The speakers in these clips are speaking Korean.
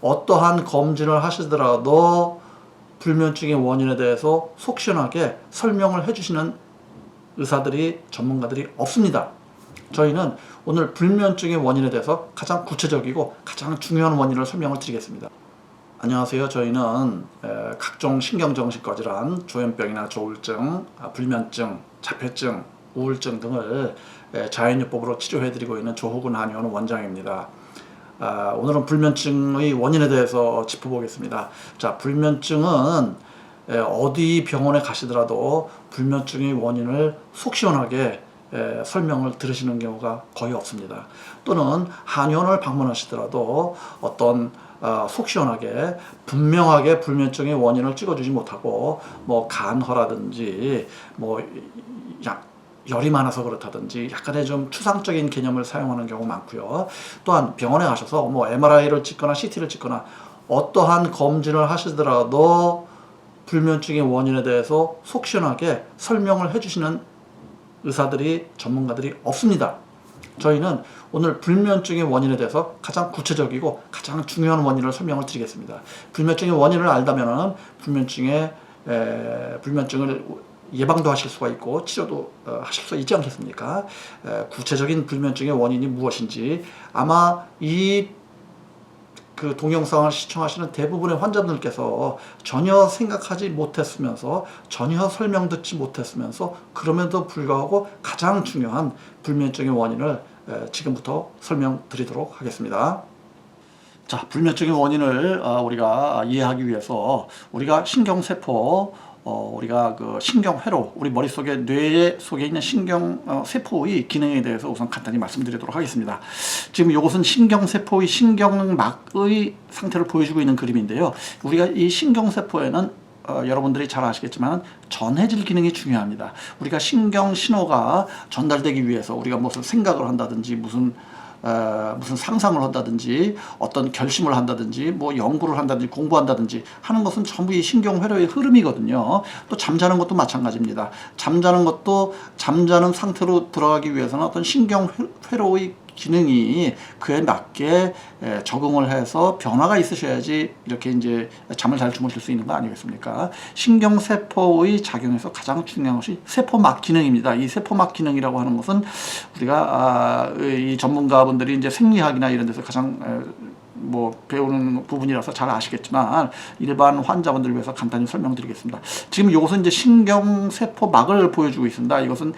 어떠한 검진을 하시더라도 불면증의 원인에 대해서 속 시원하게 설명을 해주시는 의사들이, 전문가들이 없습니다. 저희는 오늘 불면증의 원인에 대해서 가장 구체적이고 가장 중요한 원인을 설명을 드리겠습니다. 안녕하세요. 저희는 각종 신경정신과 질환, 조현병이나 조울증, 불면증, 자폐증, 우울증 등을 자연요법으로 치료해드리고 있는 조호근 한의원 원장입니다. 오늘은 불면증의 원인에 대해서 짚어보겠습니다. 자, 불면증은 어디 병원에 가시더라도 불면증의 원인을 속 시원하게 설명을 들으시는 경우가 거의 없습니다. 또는 한의원을 방문하시더라도 어떤 속 시원하게 분명하게 불면증의 원인을 찍어주지 못하고 뭐 간허라든지 뭐 열이 많아서 그렇다든지 약간의 좀 추상적인 개념을 사용하는 경우 많고요. 또한 병원에 가셔서 뭐 MRI를 찍거나 CT를 찍거나 어떠한 검진을 하시더라도 불면증의 원인에 대해서 속 시원하게 설명을 해주시는 의사들이, 전문가들이 없습니다. 저희는 오늘 불면증의 원인에 대해서 가장 구체적이고 가장 중요한 원인을 설명을 드리겠습니다. 불면증의 원인을 알다면 불면증을 예방도 하실 수가 있고 치료도 하실 수 있지 않겠습니까? 구체적인 불면증의 원인이 무엇인지 아마 그 동영상을 시청하시는 대부분의 환자분들께서 전혀 생각하지 못했으면서 전혀 설명 듣지 못했으면서 그럼에도 불구하고 가장 중요한 불면증의 원인을 지금부터 설명드리도록 하겠습니다. 자, 불면증의 원인을 우리가 이해하기 위해서 우리가 신경세포, 우리가 그 신경회로, 우리 머릿속에 뇌 속에 있는 신경세포의 기능에 대해서 우선 간단히 말씀드리도록 하겠습니다. 지금 이것은 신경세포의 신경막의 상태를 보여주고 있는 그림인데요. 우리가 이 신경세포에는 여러분들이 잘 아시겠지만 전해질 기능이 중요합니다. 우리가 신경 신호가 전달되기 위해서 우리가 무슨 생각을 한다든지 무슨 상상을 한다든지 어떤 결심을 한다든지 뭐 연구를 한다든지 공부한다든지 하는 것은 전부 이 신경회로의 흐름이거든요. 또 잠자는 것도 마찬가지입니다. 잠자는 상태로 들어가기 위해서는 어떤 신경회로의 기능이 그에 맞게 적응을 해서 변화가 있으셔야지 이렇게 이제 잠을 잘 주무실 수 있는 거 아니겠습니까? 신경세포의 작용에서 가장 중요한 것이 세포막 기능입니다. 이 세포막 기능이라고 하는 것은 우리가 이 전문가분들이 이제 생리학이나 이런 데서 가장 뭐 배우는 부분이라서 잘 아시겠지만 일반 환자분들을 위해서 간단히 설명드리겠습니다. 지금 이것은 이제 신경세포막을 보여주고 있습니다. 이것은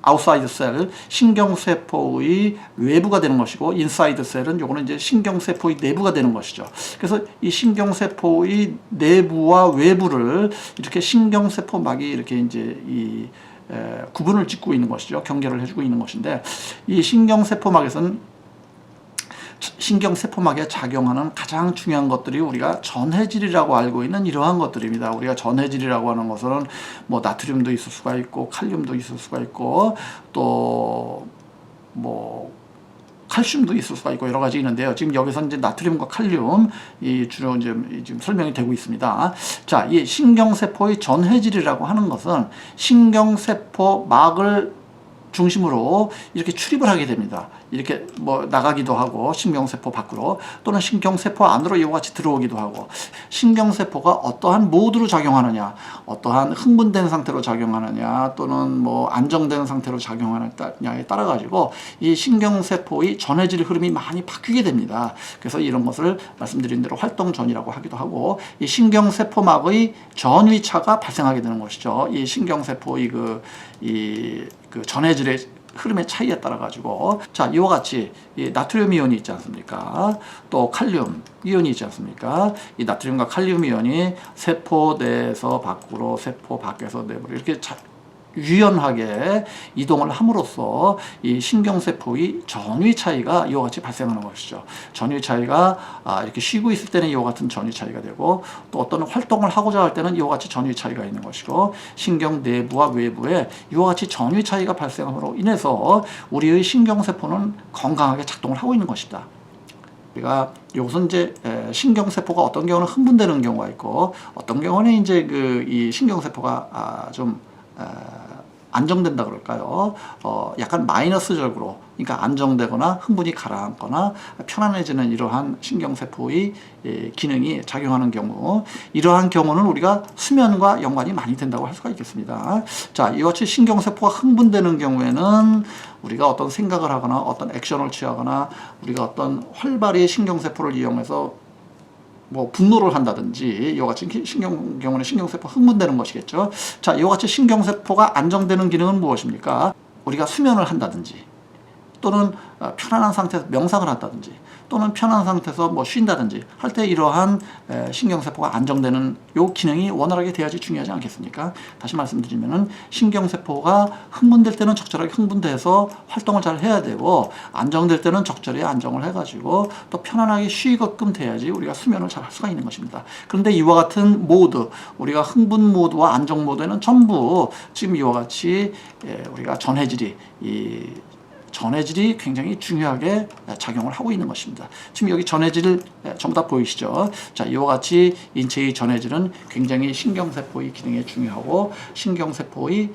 아웃사이드 셀, 신경세포의 외부가 되는 것이고 인사이드 셀은 요거는 이제 신경세포의 내부가 되는 것이죠. 그래서 이 신경세포의 내부와 외부를 이렇게 신경세포막이 이렇게 이제 구분을 짓고 있는 것이죠. 경계를 해주고 있는 것인데 이 신경세포막에서는 신경세포막에 작용하는 가장 중요한 것들이 우리가 전해질이라고 알고 있는 이러한 것들입니다. 우리가 전해질이라고 하는 것은 뭐 나트륨도 있을 수가 있고 칼륨도 있을 수가 있고 또 뭐 칼슘도 있을 수가 있고 여러 가지 있는데요. 지금 여기서 이제 나트륨과 칼륨 주로 이제 지금 설명이 되고 있습니다. 자, 이 신경세포의 전해질이라고 하는 것은 신경세포막을 중심으로 이렇게 출입을 하게 됩니다. 이렇게 뭐 나가기도 하고 신경세포 밖으로 또는 신경세포 안으로 이와 같이 들어오기도 하고 신경세포가 어떠한 모드로 작용하느냐, 어떠한 흥분된 상태로 작용하느냐 또는 뭐 안정된 상태로 작용하느냐에 따라 가지고 이 신경세포의 전해질 흐름이 많이 바뀌게 됩니다. 그래서 이런 것을 말씀드린 대로 활동전이라고 하기도 하고 이 신경세포막의 전위차가 발생하게 되는 것이죠. 이 신경세포의 그 전해질의 흐름의 차이에 따라 가지고 자 이와 같이 이 나트륨 이온이 있지 않습니까? 또 칼륨 이온이 있지 않습니까? 이 나트륨과 칼륨 이온이 세포 내에서 밖으로 세포 밖에서 내부로 이렇게 유연하게 이동을 함으로써 이 신경세포의 전위 차이가 이와 같이 발생하는 것이죠. 전위 차이가 이렇게 쉬고 있을 때는 이와 같은 전위 차이가 되고 또 어떤 활동을 하고자 할 때는 이와 같이 전위 차이가 있는 것이고 신경 내부와 외부에 이와 같이 전위 차이가 발생함으로 인해서 우리의 신경세포는 건강하게 작동을 하고 있는 것이다. 우리가 이것은 이제 신경세포가 어떤 경우는 흥분되는 경우가 있고 어떤 경우는 이제 이 신경세포가 좀 안정된다 그럴까요? 약간 마이너스 절구로, 그러니까 안정되거나 흥분이 가라앉거나 편안해지는 이러한 신경세포의 기능이 작용하는 경우, 이러한 경우는 우리가 수면과 연관이 많이 된다고 할 수가 있겠습니다. 자, 이와 같이 신경세포가 흥분되는 경우에는 우리가 어떤 생각을 하거나 어떤 액션을 취하거나 우리가 어떤 활발히 신경세포를 이용해서 뭐 분노를 한다든지, 이와 같이 경우는 신경세포가 흥분되는 것이겠죠. 자, 이와 같이 신경세포가 안정되는 기능은 무엇입니까? 우리가 수면을 한다든지, 또는 편안한 상태에서 명상을 한다든지, 또는 편안한 상태에서 뭐 쉰다든지 할 때 이러한 신경세포가 안정되는 요 기능이 원활하게 돼야지 중요하지 않겠습니까? 다시 말씀드리면은 신경세포가 흥분될 때는 적절하게 흥분돼서 활동을 잘 해야 되고, 안정될 때는 적절히 안정을 해가지고 또 편안하게 쉬게끔 돼야지 우리가 수면을 잘 할 수가 있는 것입니다. 그런데 이와 같은 모드, 우리가 흥분 모드와 안정 모드에는 전부 지금 이와 같이 우리가 전해질이 굉장히 중요하게 작용을 하고 있는 것입니다. 지금 여기 전해질 전부 다 보이시죠? 자, 이와 같이 인체의 전해질은 굉장히 신경세포의 기능에 중요하고, 신경세포의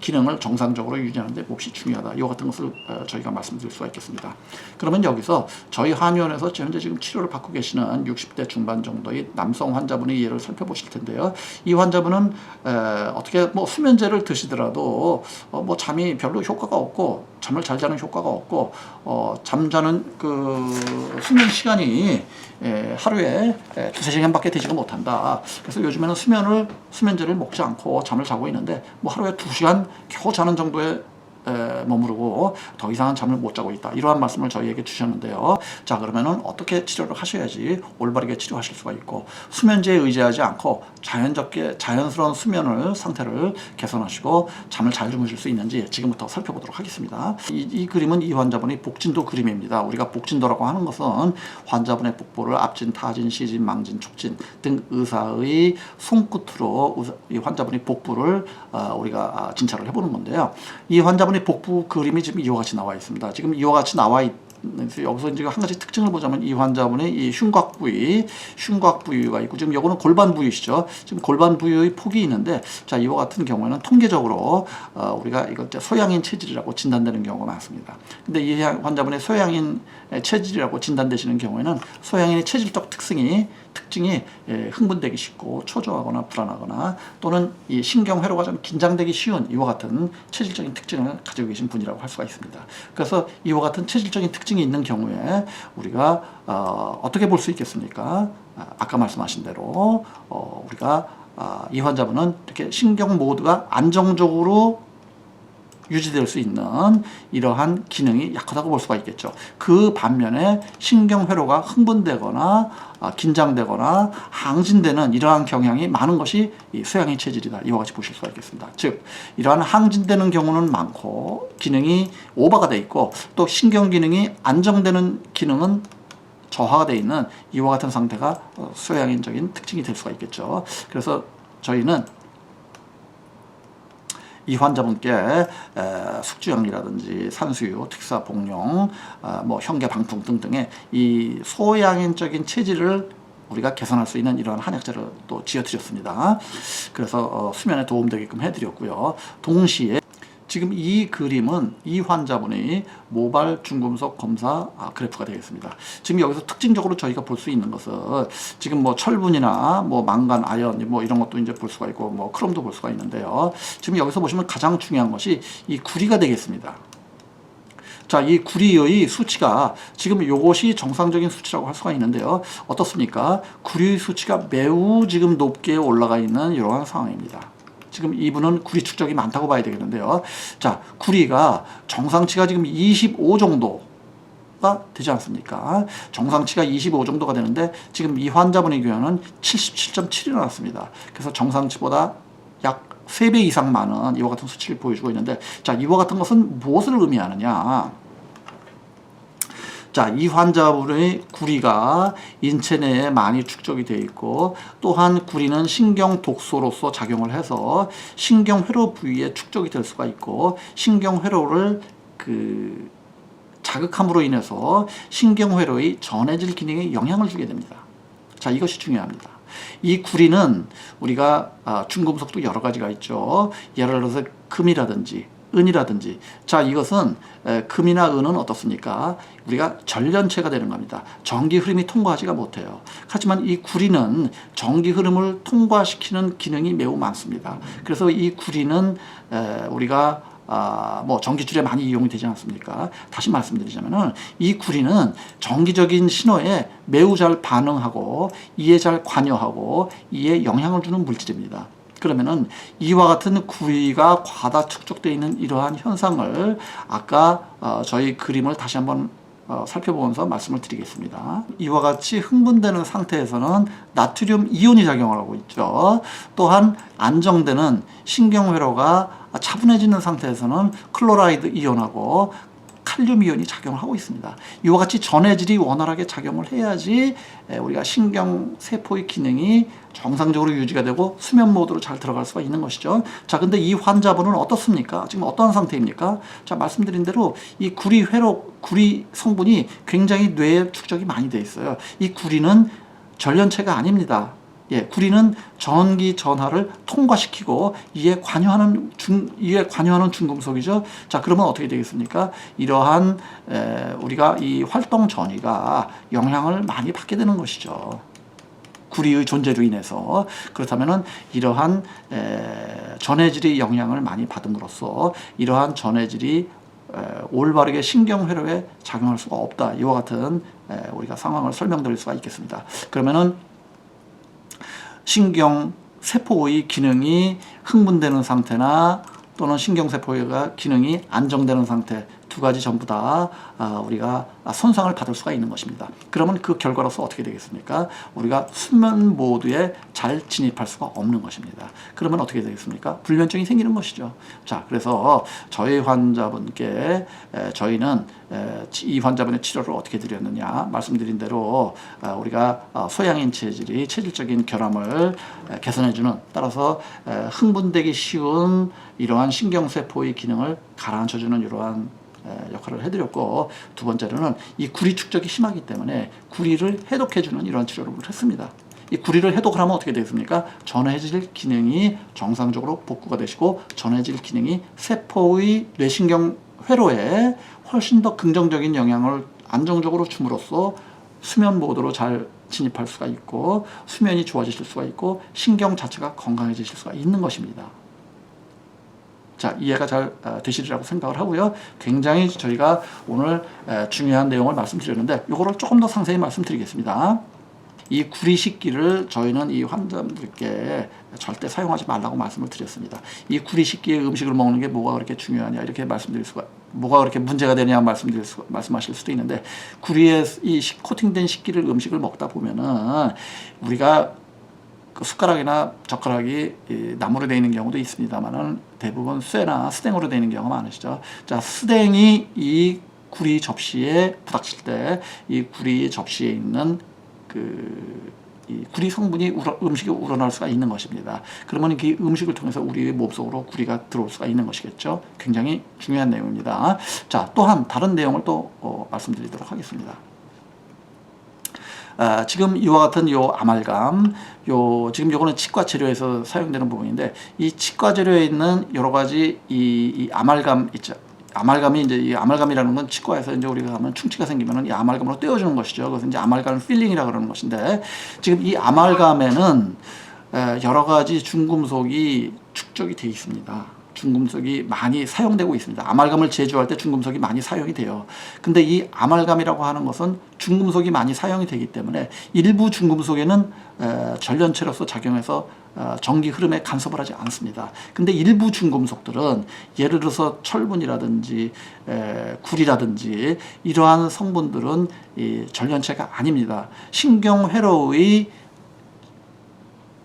기능을 정상적으로 유지하는 데 몹시 중요하다. 이와 같은 것을 저희가 말씀드릴 수가 있겠습니다. 그러면 여기서 저희 한의원에서 현재 지금 치료를 받고 계시는 60대 중반 정도의 남성 환자분의 예를 살펴보실 텐데요. 이 환자분은 어떻게 뭐 수면제를 드시더라도 뭐 잠이 별로 효과가 없고, 잠을 잘 자는 효과가 없고, 잠자는 그 수면 시간이 하루에 2-3시간밖에 되지가 못한다. 그래서 요즘에는 수면제를 먹지 않고 잠을 자고 있는데, 뭐 하루에 2시간 겨우 자는 정도에 머무르고 더 이상은 잠을 못 자고 있다. 이러한 말씀을 저희에게 주셨는데요. 자, 그러면은 어떻게 치료를 하셔야지 올바르게 치료하실 수가 있고, 수면제에 의지하지 않고 자연스러운 상태를 개선하시고 잠을 잘 주무실 수 있는지 지금부터 살펴보도록 하겠습니다. 이 그림은 이 환자분의 복진도 그림입니다. 우리가 복진도라고 하는 것은 환자분의 복부를 앞진, 타진, 시진, 망진, 촉진 등 의사의 손끝으로 이 환자분의 복부를 우리가 진찰을 해보는 건데요. 이 환자분의 복부 그림이 지금 이와 같이 나와 있습니다. 지금 이와 같이 나와 여기서 이제 한 가지 특징을 보자면, 이 환자분의 이 흉곽 부위가 있고, 지금 요거는 골반 부위시죠. 지금 골반 부위의 폭이 있는데, 자, 이와 같은 경우에는 통계적으로 우리가 이거 소양인 체질이라고 진단되는 경우가 많습니다. 근데 이 환자분의 소양인 체질이라고 진단되시는 경우에는 소양인의 체질적 특징이 흥분되기 쉽고 초조하거나 불안하거나, 또는 이 신경회로가 좀 긴장되기 쉬운 이와 같은 체질적인 특징을 가지고 계신 분이라고 할 수가 있습니다. 그래서 이와 같은 체질적인 특징이 있는 경우에 우리가 어떻게 볼 수 있겠습니까? 아까 말씀하신 대로 우리가 이 환자분은 이렇게 신경 모드가 안정적으로 유지될 수 있는 이러한 기능이 약하다고 볼 수가 있겠죠. 그 반면에 신경회로가 흥분되거나 긴장되거나 항진되는 이러한 경향이 많은 것이 이 소양인 체질이다. 이와 같이 보실 수가 있겠습니다. 즉, 이러한 항진되는 경우는 많고 기능이 오버가 돼 있고, 또 신경 기능이 안정되는 기능은 저하가 되어 있는 이와 같은 상태가 소양인적인 특징이 될 수가 있겠죠. 그래서 저희는 이 환자분께 숙주양리라든지 산수유, 특사, 복용, 뭐 현계 방풍 등등의 이 소양인적인 체질을 우리가 개선할 수 있는 이러한 한약재를 또 지어드렸습니다. 그래서 수면에 도움되게끔 해드렸고요. 동시에 지금 이 그림은 이 환자분의 모발 중금속 검사 그래프가 되겠습니다. 지금 여기서 특징적으로 저희가 볼 수 있는 것은, 지금 뭐 철분이나 뭐 망간, 아연 뭐 이런 것도 이제 볼 수가 있고, 뭐 크롬도 볼 수가 있는데요. 지금 여기서 보시면 가장 중요한 것이 이 구리가 되겠습니다. 자, 이 구리의 수치가 지금 이것이 정상적인 수치라고 할 수가 있는데요. 어떻습니까? 구리의 수치가 매우 지금 높게 올라가 있는 이러한 상황입니다. 지금 이분은 구리 축적이 많다고 봐야 되겠는데요. 자, 구리가 정상치가 지금 25 정도가 되지 않습니까? 정상치가 25 정도가 되는데, 지금 이 환자분의 경우는 77.7이 나왔습니다. 그래서 정상치보다 약 3배 이상 많은 이와 같은 수치를 보여주고 있는데, 자, 이와 같은 것은 무엇을 의미하느냐? 자, 이 환자분의 구리가 인체 내에 많이 축적이 되어 있고, 또한 구리는 신경 독소로서 작용을 해서 신경회로 부위에 축적이 될 수가 있고, 신경회로를 자극함으로 인해서 신경회로의 전해질 기능에 영향을 주게 됩니다. 자, 이것이 중요합니다. 이 구리는 우리가 중금속도 여러 가지가 있죠. 예를 들어서 금이라든지 은이라든지. 자, 이것은 금이나 은은 어떻습니까? 우리가 전련체가 되는 겁니다. 전기 흐름이 통과하지가 못해요. 하지만 이 구리는 전기 흐름을 통과시키는 기능이 매우 많습니다. 그래서 이 구리는 우리가 뭐 전기줄에 많이 이용이 되지 않습니까? 다시 말씀드리자면은 이 구리는 전기적인 신호에 매우 잘 반응하고 이에 잘 관여하고 이에 영향을 주는 물질입니다. 그러면은 이와 같은 구리가 과다 축적되어 있는 이러한 현상을 아까 저희 그림을 다시 한번 살펴보면서 말씀을 드리겠습니다. 이와 같이 흥분되는 상태에서는 나트륨 이온이 작용을 하고 있죠. 또한 안정되는 신경회로가 차분해지는 상태에서는 클로라이드 이온하고 칼륨 이온이 작용을 하고 있습니다. 이와 같이 전해질이 원활하게 작용을 해야지 우리가 신경세포의 기능이 정상적으로 유지가 되고 수면 모드로 잘 들어갈 수가 있는 것이죠. 자, 근데 이 환자분은 어떻습니까? 지금 어떠한 상태입니까? 자, 말씀드린 대로 이 구리 성분이 굉장히 뇌에 축적이 많이 돼 있어요. 이 구리는 전련체가 아닙니다. 예, 구리는 전기 전하를 통과시키고 이에 관여하는 중금속이죠. 자, 그러면 어떻게 되겠습니까? 이러한 우리가 이 활동 전이가 영향을 많이 받게 되는 것이죠. 구리의 존재로 인해서. 그렇다면은 이러한 전해질의 영향을 많이 받음으로써 이러한 전해질이 올바르게 신경회로에 작용할 수가 없다. 이와 같은 우리가 상황을 설명드릴 수가 있겠습니다. 그러면은 신경세포의 기능이 흥분되는 상태나 또는 신경세포의 기능이 안정되는 상태 두 가지 전부 다 우리가 손상을 받을 수가 있는 것입니다. 그러면 그 결과로서 어떻게 되겠습니까? 우리가 수면 모드에 잘 진입할 수가 없는 것입니다. 그러면 어떻게 되겠습니까? 불면증이 생기는 것이죠. 자, 그래서 저희 환자분께 저희는 이 환자분의 치료를 어떻게 드렸느냐 말씀드린 대로 우리가 소양인 체질이 체질적인 결함을 개선해주는, 따라서 흥분되기 쉬운 이러한 신경세포의 기능을 가라앉혀주는 이러한 역할을 해드렸고, 두 번째로는 이 구리 축적이 심하기 때문에 구리를 해독해주는 이런 치료를 했습니다. 이 구리를 해독을 하면 어떻게 되겠습니까? 전해질 기능이 정상적으로 복구가 되시고 전해질 기능이 세포의 뇌신경 회로에 훨씬 더 긍정적인 영향을 안정적으로 줌으로써 수면 모드로 잘 진입할 수가 있고 수면이 좋아지실 수가 있고 신경 자체가 건강해지실 수가 있는 것입니다. 자, 이해가 잘 되시리라고 생각을 하고요. 굉장히 저희가 오늘 중요한 내용을 말씀드렸는데 이거를 조금 더 상세히 말씀드리겠습니다. 이 구리 식기를 저희는 이 환자분들께 절대 사용하지 말라고 말씀을 드렸습니다. 이 구리 식기에 음식을 먹는 게 뭐가 그렇게 중요하냐 이렇게 말씀드릴 수가, 뭐가 그렇게 문제가 되냐 말씀하실 수도 있는데, 구리에 이 코팅된 식기를 음식을 먹다 보면은 우리가 그 숟가락이나 젓가락이 나무로 되어 있는 경우도 있습니다만은 대부분 쇠나 스댕으로 되어 있는 경우가 많으시죠. 자, 스댕이 이 구리 접시에 부닥칠 때 이 구리 접시에 있는 이 구리 성분이 음식에 우러날 수가 있는 것입니다. 그러면 이 음식을 통해서 우리 몸속으로 구리가 들어올 수가 있는 것이겠죠. 굉장히 중요한 내용입니다. 자, 또한 다른 내용을 또 말씀드리도록 하겠습니다. 지금 이와 같은 요 아말감, 지금 요거는 치과 재료에서 사용되는 부분인데, 이 치과 재료에 있는 여러 가지 이 아말감 있죠. 아말감이 이제 이 아말감이라는 건 치과에서 이제 우리가 가면 충치가 생기면은 이 아말감으로 떼어주는 것이죠. 그래서 이제 아말감 필링이라 그러는 것인데, 지금 이 아말감에는 여러 가지 중금속이 축적이 되어 있습니다. 중금속이 많이 사용되고 있습니다. 아말감을 제조할 때 중금속이 많이 사용이 돼요. 근데 이 아말감이라고 하는 것은 중금속이 많이 사용이 되기 때문에 일부 중금속에는 전련체로서 작용해서 전기 흐름에 간섭을 하지 않습니다. 근데 일부 중금속들은 예를 들어서 철분이라든지 구리라든지 이러한 성분들은 이 전련체가 아닙니다. 신경회로의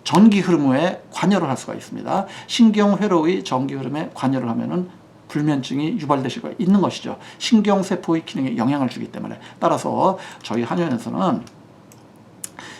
전기 흐름에 관여를 할 수가 있습니다. 신경회로의 전기 흐름에 관여를 하면은 불면증이 유발될 수가 있는 것이죠. 신경세포의 기능에 영향을 주기 때문에. 따라서 저희 한의원에서는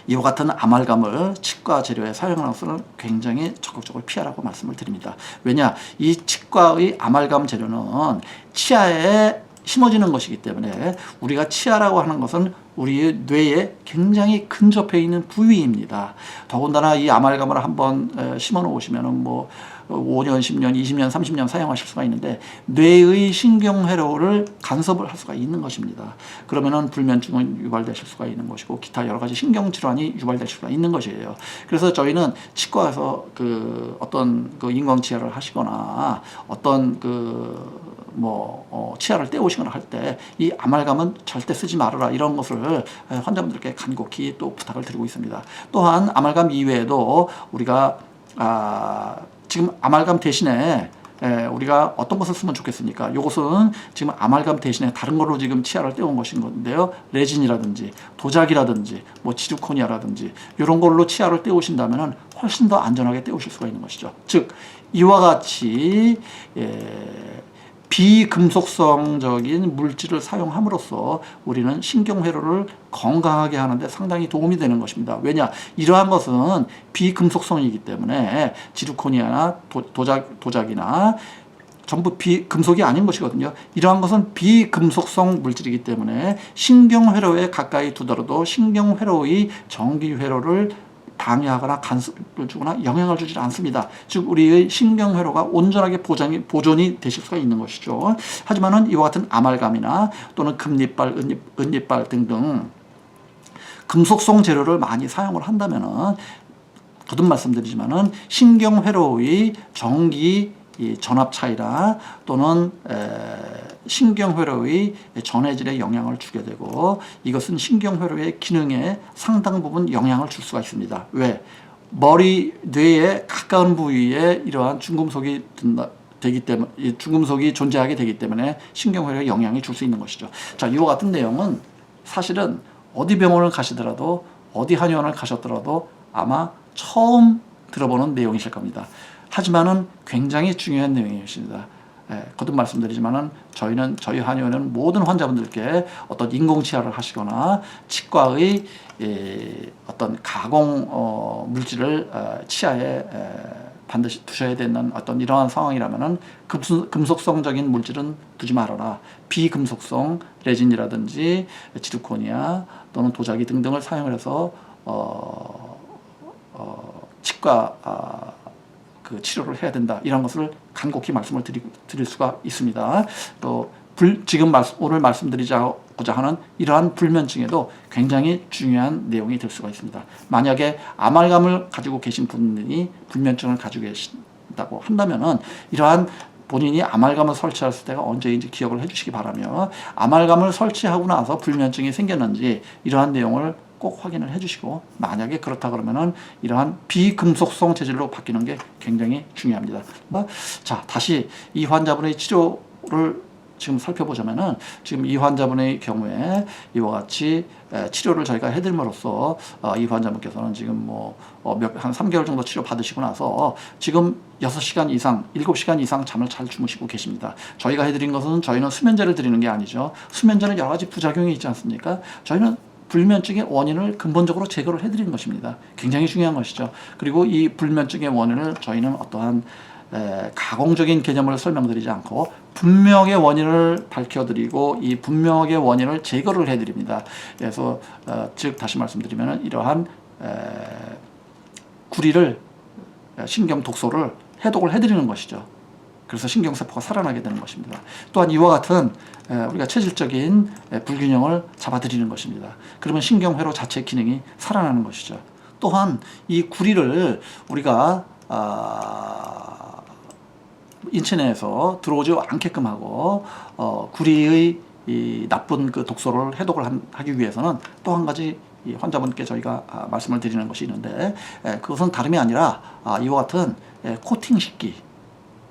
이와 같은 아말감을 치과 재료에 사용하는 것은 굉장히 적극적으로 피하라고 말씀을 드립니다. 왜냐? 이 치과의 아말감 재료는 치아에 심어지는 것이기 때문에 우리가 치아라고 하는 것은 우리 뇌에 굉장히 근접해 있는 부위입니다. 더군다나 이 아말감을 한번 심어 놓으시면은 뭐 5년, 10년, 20년, 30년 사용하실 수가 있는데 뇌의 신경회로를 간섭을 할 수가 있는 것입니다. 그러면은 불면증은 유발되실 수가 있는 것이고 기타 여러 가지 신경질환이 유발되실 수가 있는 것이에요. 그래서 저희는 치과에서 어떤 인공치아를 하시거나 어떤 치아를 떼오시거나 할 때 이 아말감은 절대 쓰지 말아라 이런 것을 환자분들께 간곡히 또 부탁을 드리고 있습니다. 또한 아말감 이외에도 우리가 지금 아말감 대신에 우리가 어떤 것을 쓰면 좋겠습니까? 이것은 지금 아말감 대신에 다른 걸로 지금 치아를 떼온 것인 건데요. 레진이라든지 도자기라든지 뭐 지르코니아라든지 이런 걸로 치아를 떼우신다면 훨씬 더 안전하게 떼우실 수가 있는 것이죠. 즉 이와 같이 비금속성적인 물질을 사용함으로써 우리는 신경회로를 건강하게 하는데 상당히 도움이 되는 것입니다. 왜냐? 이러한 것은 비금속성이기 때문에 지르코니아나 도자기나 전부 금속이 아닌 것이거든요. 이러한 것은 비금속성 물질이기 때문에 신경회로에 가까이 두더라도 신경회로의 정기회로를 방해하거나 간섭을 주거나 영향을 주지 않습니다. 즉 우리의 신경회로가 온전하게 보존이 되실 수가 있는 것이죠. 하지만은 이와 같은 아말감이나 또는 금리빨, 은리빨 등등 금속성 재료를 많이 사용을 한다면은 거듭 말씀드리지만은 신경회로의 정기 전압 차이나 또는 신경회로의 전해질에 영향을 주게 되고 이것은 신경회로의 기능에 상당 부분 영향을 줄 수가 있습니다. 왜? 머리, 뇌에 가까운 부위에 이러한 중금속이 되기 때문에 중금속이 존재하게 되기 때문에 신경회로에 영향이 줄 수 있는 것이죠. 자, 이와 같은 내용은 사실은 어디 병원을 가시더라도 어디 한의원을 가셨더라도 아마 처음 들어보는 내용이실 겁니다. 하지만은 굉장히 중요한 내용이십니다. 거듭 말씀드리지만은 저희 한의원은 모든 환자분들께 어떤 인공치아를 하시거나 치과의 어떤 가공 물질을 치아에 반드시 두셔야 되는 어떤 이러한 상황이라면은 금속성적인 물질은 두지 말아라. 비금속성 레진이라든지 지르코니아 또는 도자기 등등을 사용을 해서 치과 치료를 해야 된다. 이런 것을 간곡히 말씀을 드릴 수가 있습니다. 또 지금 오늘 말씀드리고자 하는 이러한 불면증에도 굉장히 중요한 내용이 될 수가 있습니다. 만약에 아말감을 가지고 계신 분이 불면증을 가지고 계신다고 한다면은 이러한 본인이 아말감을 설치했을 때가 언제인지 기억을 해주시기 바라며 아말감을 설치하고 나서 불면증이 생겼는지 이러한 내용을 꼭 확인을 해주시고 만약에 그렇다 그러면은 이러한 비금속성 재질로 바뀌는 게 굉장히 중요합니다. 자, 다시 이 환자분의 치료를 지금 살펴보자면은 지금 이 환자분의 경우에 이와 같이 치료를 저희가 해드림으로써 이 환자분께서는 지금 한 3개월 정도 치료 받으시고 나서 지금 6시간 이상, 7시간 이상 잠을 잘 주무시고 계십니다. 저희가 해드린 것은 저희는 수면제를 드리는 게 아니죠. 수면제는 여러 가지 부작용이 있지 않습니까? 저희는 불면증의 원인을 근본적으로 제거를 해드리는 것입니다. 굉장히 중요한 것이죠. 그리고 이 불면증의 원인을 저희는 어떠한 가공적인 개념을 설명드리지 않고 분명의 원인을 밝혀드리고 이 분명의 원인을 제거를 해드립니다. 그래서 즉 다시 말씀드리면 이러한 구리를 신경 독소를 해독을 해드리는 것이죠. 그래서 신경세포가 살아나게 되는 것입니다. 또한 이와 같은 우리가 체질적인 불균형을 잡아드리는 것입니다. 그러면 신경회로 자체 기능이 살아나는 것이죠. 또한 이 구리를 우리가 인체 내에서 들어오지 않게끔 하고 구리의 이 나쁜 독소를 해독을 하기 위해서는 또 한 가지 이 환자분께 저희가 말씀을 드리는 것이 있는데 그것은 다름이 아니라 이와 같은 코팅 식기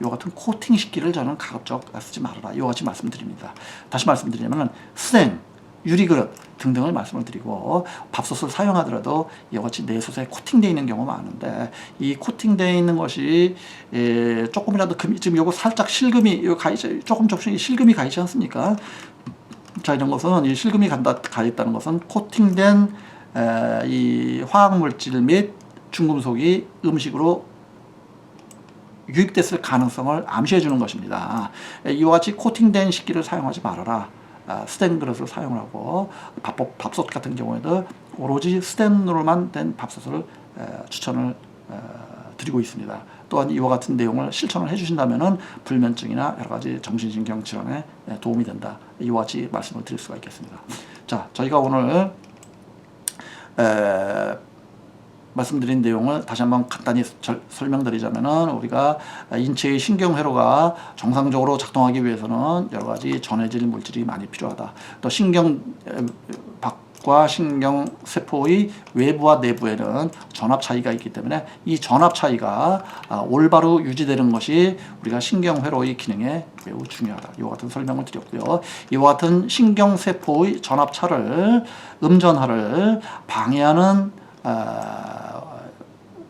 이와 같은 코팅 식기를 저는 가급적 쓰지 말아라. 이와 같이 말씀드립니다. 다시 말씀드리면 수생, 유리그릇 등등을 말씀을 드리고 밥솥을 사용하더라도 이와 같이 내솥에 코팅되어 있는 경우가 많은데 이 코팅되어 있는 것이 조금이라도 지금 요거 살짝 실금이 조금씩 실금이 가 있지 않습니까? 자, 이런 것은 이 실금이 가 있다는 것은 코팅된 이 화학물질 및 중금속이 음식으로 유입됐을 가능성을 암시해 주는 것입니다. 이와 같이 코팅된 식기를 사용하지 말아라. 스텐 그릇을 사용을 하고 밥솥 같은 경우에도 오로지 스텐으로만 된 밥솥을 추천을 드리고 있습니다. 또한 이와 같은 내용을 실천을 해주신다면은 불면증이나 여러 가지 정신신경 질환에 도움이 된다. 이와 같이 말씀을 드릴 수가 있겠습니다. 자, 저희가 오늘 말씀드린 내용을 다시 한번 간단히 설명드리자면은 우리가 인체의 신경회로가 정상적으로 작동하기 위해서는 여러 가지 전해질 물질이 많이 필요하다. 또 신경박과 신경세포의 외부와 내부에는 전압 차이가 있기 때문에 이 전압 차이가 올바로 유지되는 것이 우리가 신경회로의 기능에 매우 중요하다. 이와 같은 설명을 드렸고요. 이와 같은 신경세포의 전압차를 음전하를 방해하는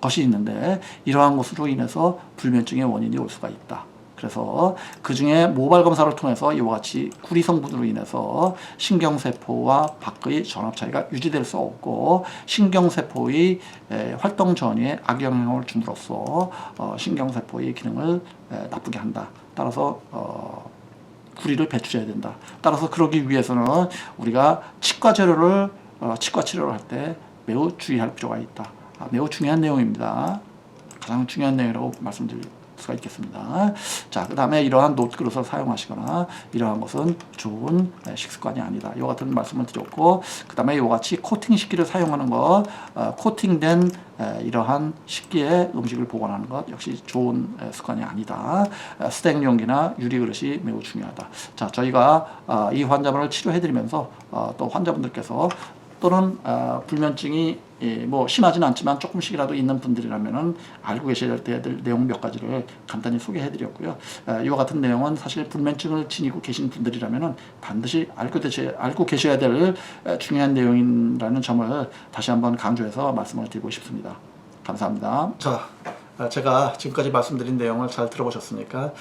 것이 있는데 이러한 것으로 인해서 불면증의 원인이 올 수가 있다. 그래서 그 중에 모발 검사를 통해서 이와 같이 구리 성분으로 인해서 신경세포와 밖의 전압 차이가 유지될 수 없고 신경세포의 활동 전이에 악영향을 줌으로써 신경세포의 기능을 나쁘게 한다. 따라서 구리를 배출해야 된다. 따라서 그러기 위해서는 우리가 치과 치료를 할 때 매우 주의할 필요가 있다. 매우 중요한 내용입니다. 가장 중요한 내용이라고 말씀드릴 수가 있겠습니다. 자, 그 다음에 이러한 놋그릇을 사용하시거나 이러한 것은 좋은 식습관이 아니다. 이와 같은 말씀을 드렸고, 그 다음에 이와 같이 코팅 식기를 사용하는 것, 코팅된 이러한 식기에 음식을 보관하는 것 역시 좋은 습관이 아니다. 스텐 용기나 유리 그릇이 매우 중요하다. 자, 저희가 이 환자분을 치료해드리면서 또 환자분들께서 또는 불면증이 뭐 심하지는 않지만 조금씩이라도 있는 분들이라면은 알고 계셔야 될 내용 몇 가지를 간단히 소개해드렸고요. 이와 같은 내용은 사실 불면증을 지니고 계신 분들이라면은 반드시 알고 계셔야 될 중요한 내용이라는 점을 다시 한번 강조해서 말씀을 드리고 싶습니다. 감사합니다. 자, 제가 지금까지 말씀드린 내용을 잘 들어보셨습니까?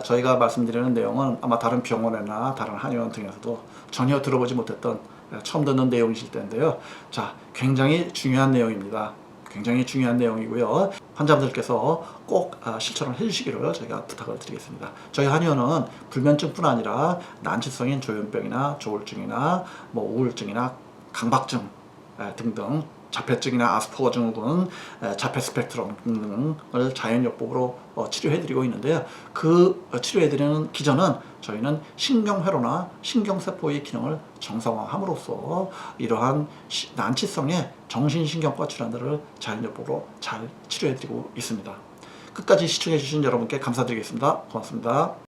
저희가 말씀드리는 내용은 아마 다른 병원이나 다른 한의원 등에서도 전혀 들어보지 못했던 처음 듣는 내용이실 텐데요. 자, 굉장히 중요한 내용입니다. 굉장히 중요한 내용이고요. 환자분들께서 꼭 실천을 해주시기를 저희가 부탁을 드리겠습니다. 저희 한의원은 불면증뿐 아니라 난치성인 조현병이나 조울증이나 뭐 우울증이나 강박증 등등 자폐증이나 아스퍼거 증후군, 자폐 스펙트럼 등을 자연요법으로 치료해드리고 있는데요. 그 치료해드리는 기전은 저희는 신경회로나 신경세포의 기능을 정상화함으로써 이러한 난치성의 정신신경과 질환들을 자연요법으로 잘 치료해드리고 있습니다. 끝까지 시청해주신 여러분께 감사드리겠습니다. 고맙습니다.